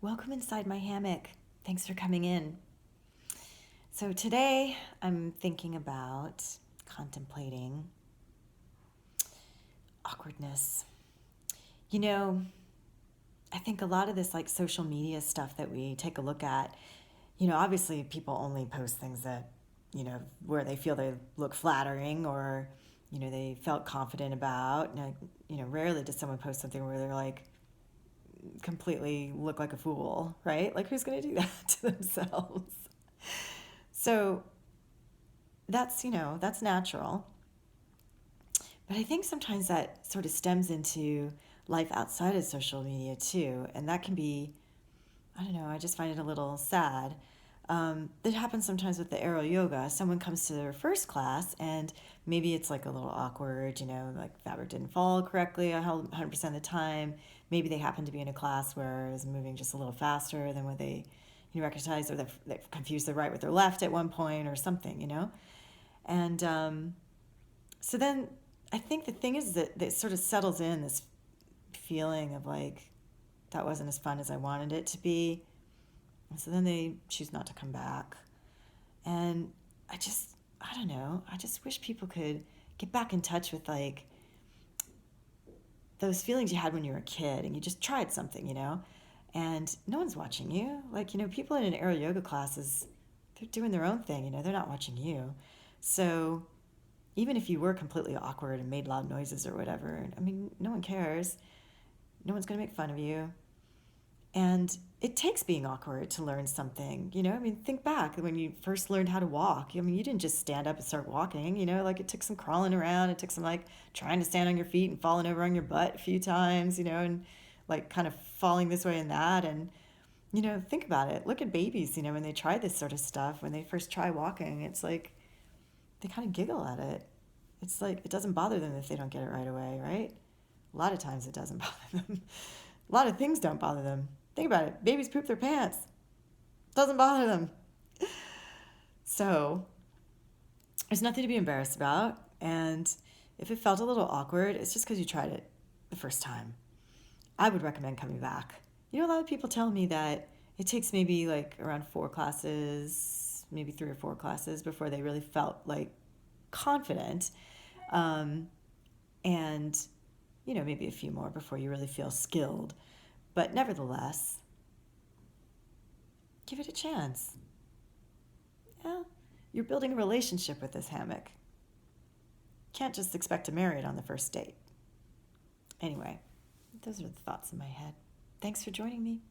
Welcome inside my hammock. Thanks for coming in. So, today I'm thinking about contemplating awkwardness. You know, I think a lot of this, like social media stuff that we take a look at, obviously people only post things that, where they feel they look flattering or, they felt confident about. Rarely does someone post something where they're like, completely look like a fool, right? Like, who's going to do that to themselves? So that's natural. But I think sometimes that sort of stems into life outside of social media too. And that can be, I don't know, I just find it a little sad. That happens sometimes with the aerial yoga. Someone comes to their first class and maybe it's like a little awkward, like fabric didn't fall correctly 100% of the time. Maybe they happen to be in a class where it was moving just a little faster than what they recognize, or they've confused their right with their left at one point or something. And so then I think the thing is that it sort of settles in this feeling of like, that wasn't as fun as I wanted it to be. And so then they choose not to come back. And I don't know, I just wish people could get back in touch with like those feelings you had when you were a kid and you just tried something. And no one's watching you. Like, people in an aerial yoga classes, they're doing their own thing, they're not watching you. So even if you were completely awkward and made loud noises or whatever, I mean, no one cares. No one's going to make fun of you. And it takes being awkward to learn something. I mean, think back when you first learned how to walk. I mean, you didn't just stand up and start walking. Like it took some crawling around. It took some like trying to stand on your feet and falling over on your butt a few times, and like kind of falling this way and that. And think about it. Look at babies, when they try this sort of stuff, when they first try walking, it's like they kind of giggle at it. It's like it doesn't bother them if they don't get it right away, right? A lot of times it doesn't bother them. A lot of things don't bother them. Think about it. Babies poop their pants. Doesn't bother them. So there's nothing to be embarrassed about. And if it felt a little awkward, it's just because you tried it the first time. I would recommend coming back. A lot of people tell me that it takes maybe like around 4 classes, maybe 3 or 4 classes before they really felt like confident. And, maybe a few more before you really feel skilled. But nevertheless, give it a chance. Yeah, you're building a relationship with this hammock. Can't just expect to marry it on the first date. Anyway, those are the thoughts in my head. Thanks for joining me.